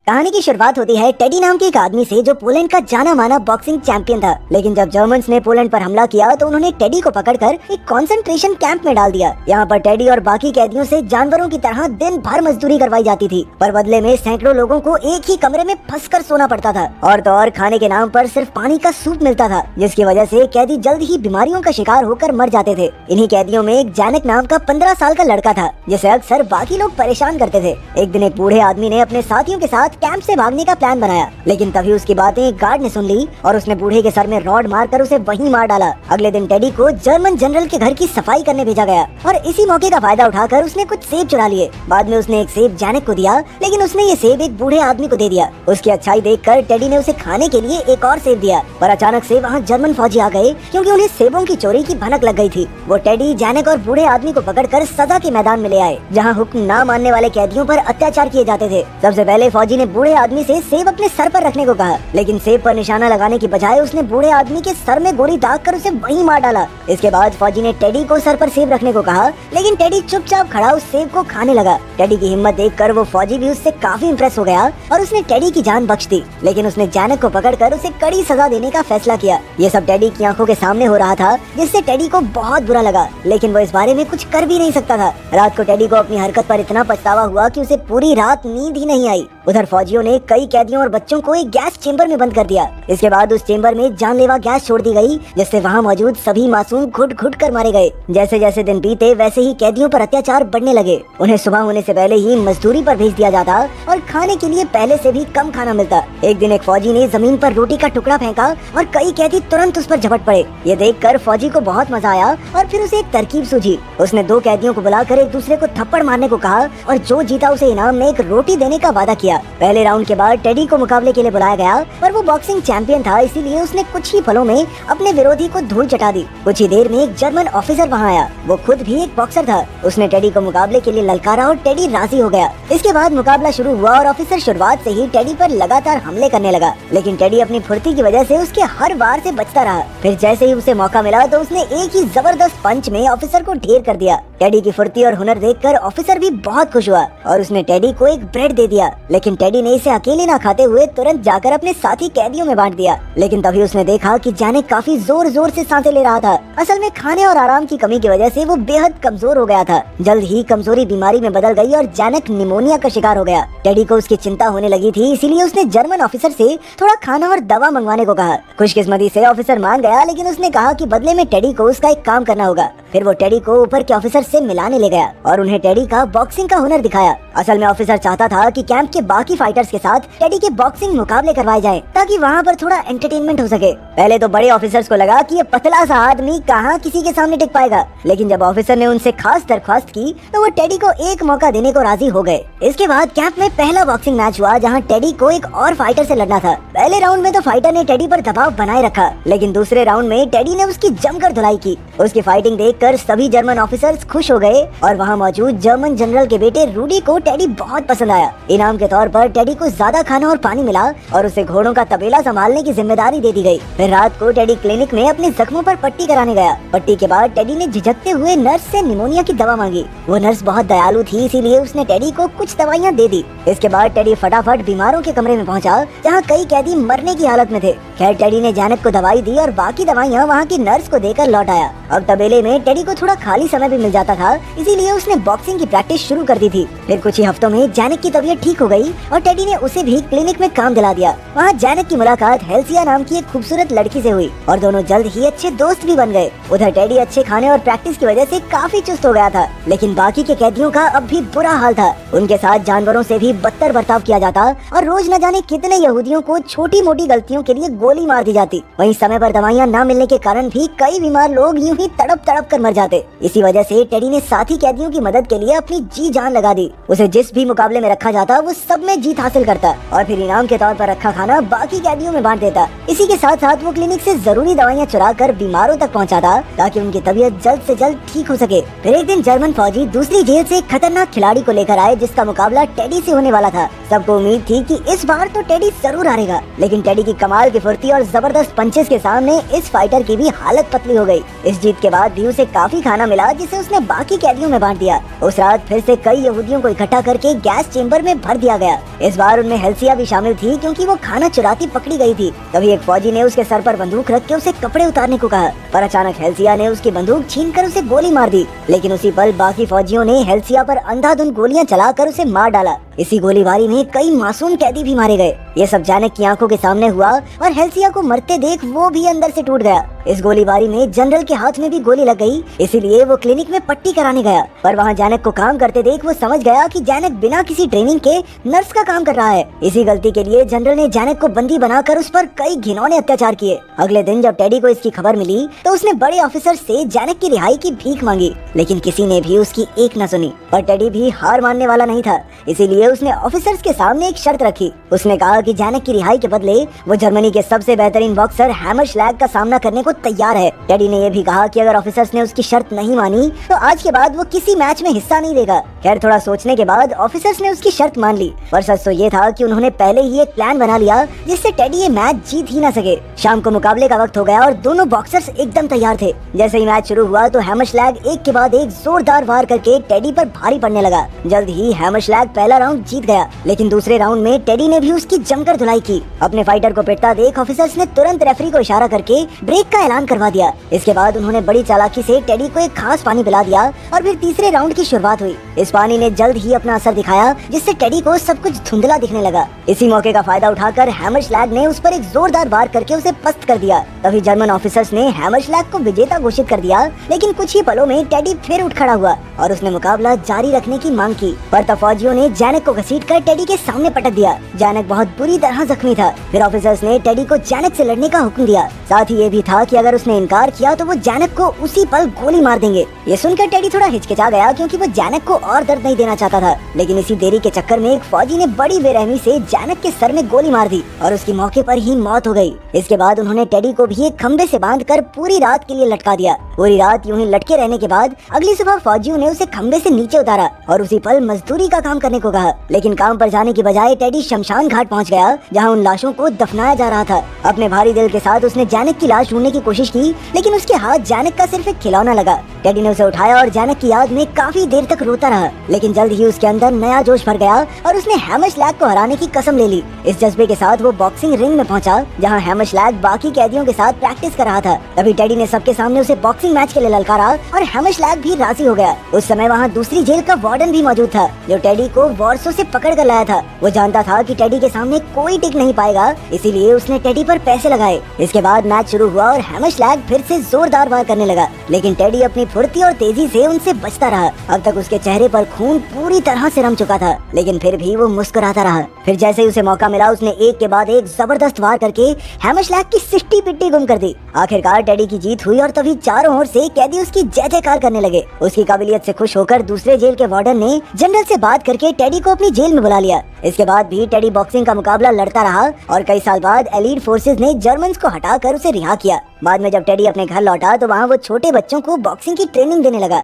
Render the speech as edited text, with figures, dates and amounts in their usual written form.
कहानी की शुरुआत होती है टेडी नाम के एक आदमी से जो पोलैंड का जाना माना बॉक्सिंग चैंपियन था। लेकिन जब जर्मन्स ने पोलैंड पर हमला किया तो उन्होंने टेडी को पकड़कर एक कंसंट्रेशन कैंप में डाल दिया। यहाँ पर टेडी और बाकी कैदियों से जानवरों की तरह दिन भर मजदूरी करवाई जाती थी, पर बदले में सैकड़ों लोगों को एक ही कमरे में फंसकर सोना पड़ता था। और तो और खाने के नाम पर सिर्फ पानी का सूप मिलता था, जिसकी वजह से कैदी जल्द ही बीमारियों का शिकार होकर मर जाते थे। इन्हीं कैदियों में एक जैनक नाम का 15 साल का लड़का था, जिसे अक्सर बाकी लोग परेशान करते थे। एक दिन एक बूढ़े आदमी ने अपने साथियों के साथ कैंप से भागने का प्लान बनाया, लेकिन तभी उसकी बातें एक गार्ड ने सुन ली और उसने बूढ़े के सर में रॉड मारकर उसे वहीं मार डाला। अगले दिन टेडी को जर्मन जनरल के घर की सफाई करने भेजा गया और इसी मौके का फायदा उठाकर उसने कुछ सेब चुरा लिए। बाद में उसने एक सेब जैनक को दिया, लेकिन उसने ये सेब एक बूढ़े आदमी को दे दिया। उसकी अच्छाई देखकर टेडी ने उसे खाने के लिए एक और सेब दिया, पर अचानक से वहाँ जर्मन फौजी आ गए, क्योंकि उन्हें सेबों की चोरी की भनक लग गई थी। वो टेडी, जैनक और बूढ़े आदमी को पकड़कर सजा के मैदान में ले आए, जहाँ हुक्म न मानने वाले कैदियों पर अत्याचार किए जाते थे। सबसे पहले फौजी ने बूढ़े आदमी से सेब अपने सर पर रखने को कहा, लेकिन सेब पर निशाना लगाने की बजाय उसने बूढ़े आदमी के सर में गोली दागकर उसे वहीं मार डाला। इसके बाद फौजी ने टेडी को सर पर सेब रखने को कहा, लेकिन टेडी चुपचाप खड़ा उस सेब को खाने लगा। टेडी की हिम्मत देखकर वो फौजी भी उससे काफी इम्प्रेस हो गया और उसने टेडी की जान बख्श दी, लेकिन उसने जैनक को पकड़कर उसे कड़ी सजा देने का फैसला किया। ये सब टेडी की आंखों के सामने हो रहा था, जिससे टेडी को बहुत बुरा लगा, लेकिन वो इस बारे में कुछ कर भी नहीं सकता था। रात को टेडी को अपनी हरकत पर इतना पछतावा हुआ कि उसे पूरी रात नींद ही नहीं आई। उधर फौजियों ने कई कैदियों और बच्चों को एक गैस चेंबर में बंद कर दिया। इसके बाद उस चेंबर में जानलेवा गैस छोड़ दी गई, जिससे वहाँ मौजूद सभी मासूम घुट घुट कर मारे गए। जैसे जैसे दिन बीते वैसे ही कैदियों पर अत्याचार बढ़ने लगे। उन्हें सुबह होने से पहले ही मजदूरी पर भेज दिया जाता और खाने के लिए पहले से भी कम खाना मिलता। एक दिन एक फौजी ने जमीन पर रोटी का टुकड़ा फेंका और कई कैदी तुरंत उस पर झपट पड़े। ये देखकर फौजी को बहुत मजा आया और फिर उसे एक तरकीब सूझी। उसने दो कैदियों को बुलाकर एक दूसरे को थप्पड़ मारने को कहा और जो जीता उसे इनाम में एक रोटी देने का वादा किया। पहले राउंड के बाद टेडी को मुकाबले के लिए बुलाया गया, पर वो बॉक्सिंग चैंपियन था, इसीलिए उसने कुछ ही पलों में अपने विरोधी को धूल चटा दी। कुछ ही देर में एक जर्मन ऑफिसर वहाँ आया। वो खुद भी एक बॉक्सर था। उसने टेडी को मुकाबले के लिए ललकारा और टेडी राजी हो गया। इसके बाद मुकाबला शुरू हुआ और ऑफिसर शुरुआत से ही टेडी पर लगातार हमले करने लगा, लेकिन टेडी अपनी फुर्ती की वजह से उसके हर वार से बचता रहा। फिर जैसे ही उसे मौका मिला तो उसने एक ही जबरदस्त पंच में ऑफिसर को ढेर कर दिया। टेडी की फुर्ती और हुनर देखकर ऑफिसर भी बहुत खुश हुआ और उसने टेडी को एक ब्रेड दे दिया, लेकिन टेडी ने इसे अकेले ना खाते हुए तुरंत जाकर अपने साथी कैदियों में बांट दिया। लेकिन तभी उसने देखा कि जैनक काफी जोर जोर से सांसें ले रहा था। असल में खाने और आराम की कमी की वजह से वो बेहद कमजोर हो गया था। जल्द ही कमजोरी बीमारी में बदल गई और जैनक निमोनिया का शिकार हो गया। टेडी को उसकी चिंता होने लगी थी, इसीलिए उसने जर्मन ऑफिसर से थोड़ा खाना और दवा मंगवाने को कहा। खुशकिस्मती से ऑफिसर मान गया, लेकिन उसने कहा कि बदले में टेडी को उसका एक काम करना होगा। फिर वो टेडी को ऊपर के ऑफिसर से मिलाने ले गया और उन्हें टेडी का बॉक्सिंग का हुनर दिखाया। असल में ऑफिसर चाहता था कि कैंप के बाकी फाइटर्स के साथ टेडी के बॉक्सिंग मुकाबले करवाए जाएं, ताकि वहाँ पर थोड़ा एंटरटेनमेंट हो सके। पहले तो बड़े ऑफिसर्स को लगा कि ये पतला सा आदमी कहाँ किसी के सामने टिक पाएगा, लेकिन जब ऑफिसर ने उनसे खास दरख्वास्त की तो वो टेडी को एक मौका देने को राजी हो गए। इसके बाद कैंप में पहला बॉक्सिंग मैच हुआ, जहाँ टेडी को एक और फाइटर से लड़ना था। पहले राउंड में तो फाइटर ने टेडी पर दबाव बनाए रखा, लेकिन दूसरे राउंड में टेडी ने उसकी जमकर धुलाई की। उसकी फाइटिंग देखकर सभी जर्मन ऑफिसर्स खुश हो गए और वहाँ मौजूद जर्मन जनरल के बेटे रूडी को टेडी बहुत पसंद आया। इनाम के तौर पर टेडी को ज्यादा खाना और पानी मिला और उसे घोड़ों का तबेला संभालने की जिम्मेदारी दे दी गई। फिर रात को टेडी क्लिनिक में अपने जख्मों पर पट्टी कराने गया। पट्टी के बाद टेडी ने झिझकते हुए नर्स से निमोनिया की दवा मांगी। वो नर्स बहुत दयालु थी, इसीलिए उसने टेडी को कुछ दवाइयाँ दे दी। इसके बाद टेडी फटाफट बीमारों के कमरे में पहुंचा, जहाँ कई कैदी मरने की हालत में थे। खैर टेडी ने जैनक को दवाई दी और बाकी दवाइयाँ वहाँ की नर्स को देकर लौट आया। अब तबेले में टेडी को थोड़ा खाली समय भी मिल जाता था, इसीलिए उसने बॉक्सिंग की प्रैक्टिस शुरू कर दी थी। फिर कुछ ही हफ्तों में जैनक की तबीयत ठीक हो गई और टेडी ने उसे भी क्लिनिक में काम दिला दिया। वहाँ जैनक की मुलाकात हेल्सिया नाम की एक खूबसूरत लड़की से हुई और दोनों जल्द ही अच्छे दोस्त भी बन गए। उधर टेडी अच्छे खाने और प्रैक्टिस की वजह से काफी चुस्त हो गया था, लेकिन बाकी के कैदियों का अब भी बुरा हाल था। उनके साथ जानवरों से भी बदतर बर्ताव किया जाता और रोज न जाने कितने यहूदियों को छोटी मोटी गलतियों के लिए गोली मार दी जाती। वहीं समय पर दवाइयाँ न मिलने के कारण भी कई बीमार लोग यूं ही तड़प तड़प कर मर जाते। इसी वजह से टेडी ने साथी कैदियों की मदद के लिए अपनी जी जान लगा दी। उसे जिस भी मुकाबले में रखा जाता वो सब में जीत हासिल करता और फिर इनाम के तौर पर रखा खाना बाकी कैदियों में बांट देता। इसी के साथ साथ वो क्लिनिक से जरूरी दवाइयाँ चुरा कर बीमारों तक पहुँचाता, ताकि उनकी तबीयत जल्द से जल्द ठीक हो सके। फिर एक दिन जर्मन फौजी दूसरी जेल से एक खतरनाक खिलाड़ी को लेकर आए, जिसका मुकाबला टेडी से होने वाला था। सबको उम्मीद थी कि इस बार तो टेडी जरूर हारेगा, लेकिन टेडी की कमाल की फुर्ती और जबरदस्त पंचेस के सामने इस फाइटर की भी हालत पतली हो गई। इस जीत के बाद भी उसे काफी खाना मिला, जिसे उसने बाकी कैदियों में बांट दिया। उस रात फिर से कई यहूदियों को इकट्ठा करके गैस चेंबर में भर दिया गया। गया। इस बार उनमें हेल्सिया भी शामिल थी क्योंकि वो खाना चुराती पकड़ी गई थी। तभी एक फौजी ने उसके सर पर बंदूक रख के उसे कपड़े उतारने को कहा, पर अचानक हेल्सिया ने उसकी बंदूक छीनकर उसे गोली मार दी। लेकिन उसी पल बाकी फौजियों ने हेल्सिया पर अंधाधुंध गोलियां चलाकर उसे मार डाला। इसी गोलीबारी में कई मासूम कैदी भी मारे गए। ये सब जैनक की आंखों के सामने हुआ और हेल्सिया को मरते देख वो भी अंदर से टूट गया। इस गोलीबारी में जनरल के हाथ में भी गोली लग गई, इसीलिए वो क्लिनिक में पट्टी कराने गया। पर वहाँ जैनक को काम करते देख वो समझ गया कि जैनक बिना किसी ट्रेनिंग के नर्स का काम कर रहा है। इसी गलती के लिए जनरल ने जैनक को बंदी बनाकर उस पर कई घिनौने अत्याचार किए। अगले दिन जब टेडी को इसकी खबर मिली तो उसने बड़े ऑफिसर से जैनक की रिहाई की भीख मांगी, लेकिन किसी ने भी उसकी एक न सुनी। पर टेडी भी हार मानने वाला नहीं था, इसीलिए उसने ऑफिसर्स के सामने एक शर्त रखी। उसने कहा कि जैनक की रिहाई के बदले वो जर्मनी के सबसे बेहतरीन बॉक्सर हैमरश्लैग का सामना करने को तैयार है। टेडी ने यह भी कहा कि अगर ऑफिसर्स ने उसकी शर्त नहीं मानी तो आज के बाद वो किसी मैच में हिस्सा नहीं देगा। खैर थोड़ा सोचने के बाद ऑफिसर्स ने उसकी शर्त मान ली, पर सच तो ये था कि उन्होंने पहले ही एक प्लान बना लिया जिससे टेडी ये मैच जीत ही ना सके। शाम को मुकाबले का वक्त हो गया और दोनों बॉक्सर्स एकदम तैयार थे। जैसे ही मैच शुरू हुआ तो हैमरश्लैग एक के बाद एक जोरदार वार करके टेडी पर भारी पड़ने लगा। जल्द ही हैमरश्लैग पहला राउंड जीत गया, लेकिन दूसरे राउंड में टेडी ने भी उसकी जमकर धुलाई की। अपने फाइटर को पिटता देख ऑफिसर्स ने तुरंत रेफरी को इशारा करके ब्रेक का ऐलान करवा दिया। इसके बाद उन्होंने बड़ी चालाकी से टेडी को एक खास पानी पिला दिया और फिर तीसरे राउंड की शुरुआत हुई। इस पानी ने जल्द ही अपना असर दिखाया, जिससे टेडी को सब कुछ धुंधला दिखने लगा। इसी मौके का फायदा उठाकर हैमरश्लैग ने उस पर एक जोरदार वार करके उसे पस्त कर दिया। तभी जर्मन ऑफिसर्स ने हैमरश्लैग को विजेता घोषित कर दिया, लेकिन कुछ ही पलों में टेडी फिर उठ खड़ा हुआ और उसने मुकाबला जारी रखने की मांग की। पर तब फौजियों ने जैनक को घसीटकर टेडी के सामने पटक दिया। जैनक बहुत बुरी तरह जख्मी था। फिर ऑफिसर्स ने टेडी को जैनक से लड़ने का हुक्म दिया। साथ ही ये भी था कि अगर उसने इनकार किया तो वो जैनक को उसी पल गोली मार देंगे। ये सुनकर टेडी थोड़ा हिचकिचा गया क्योंकि वो जैनक को और दर्द नहीं देना चाहता था, लेकिन इसी देरी के चक्कर में एक फौजी ने बड़ी बेरहमी से जैनक के सर में गोली मार दी और उसकी मौके पर ही मौत हो गई। इसके बाद उन्होंने टेडी को भी एक खंबे से बांधकर पूरी रात के लिए लटका दिया। पूरी रात यूं ही लटके रहने के बाद अगली सुबह फौजियों ने उसे खंबे से नीचे उतारा और उसी पल मजदूरी का काम करने को कहा। लेकिन काम पर जाने की बजाय टेडी शमशान घाट पहुंच गया, जहां उन लाशों को दफनाया जा रहा था। अपने भारी दिल के साथ उसने जैनक की लाश ढूंढने की कोशिश की, लेकिन उसके हाथ जैनक का सिर्फ एक खिलौना लगा। टेडी ने उसे उठाया और जैनक की याद में काफी देर तक रोता रहा, लेकिन जल्द ही उसके अंदर नया जोश भर गया और उसने हैमरश्लैग को हराने की कसम ले ली। इस जज्बे के साथ वो बॉक्सिंग रिंग में पहुंचा, जहां हैमरश्लैग बाकी कैदियों के साथ प्रैक्टिस कर रहा था। तभी टेडी ने सबके सामने उसे बॉक्सिंग मैच के लिए ललकारा और हैमरश्लैग भी राजी हो गया। उस समय वहाँ दूसरी जेल का वार्डन भी मौजूद था, जो टेडी को वॉर्सो से पकड़ कर लाया था। वो जानता था कि टेडी के सामने कोई टिक नहीं पाएगा, इसीलिए उसने टेडी पर पैसे लगाए। इसके बाद मैच शुरू हुआ और हैमरश्लैग फिर से जोरदार वार करने लगा, लेकिन टेडी अपनी फुर्ती और तेजी से उनसे बचता रहा। अब तक उसके चेहरे पर खून पूरी तरह से रम चुका था, लेकिन फिर भी वो मुस्कुराता रहा। फिर जैसे ही उसे मौका मिला उसने एक के बाद एक जबरदस्त वार करके हैमरश्लैग की सिट्टी पिट्टी गुम कर दी। आखिरकार टेडी की जीत हुई और तभी चारों ओर से कैदी उसकी जय जयकार करने लगे। उसकी काबिलियत से खुश होकर दूसरे जेल के वार्डन ने जनरल से बात करके टेडी को अपनी जेल में बुला लिया। इसके बाद भी टेडी बॉक्सिंग का मुकाबला लड़ता रहा और कई साल बाद एलीट फोर्सेस ने जर्मन्स को हटाकर उसे रिहा किया। बाद में जब टेडी अपने घर लौटा तो वहाँ वो छोटे बच्चों को बॉक्सिंग की ट्रेनिंग देने लगा।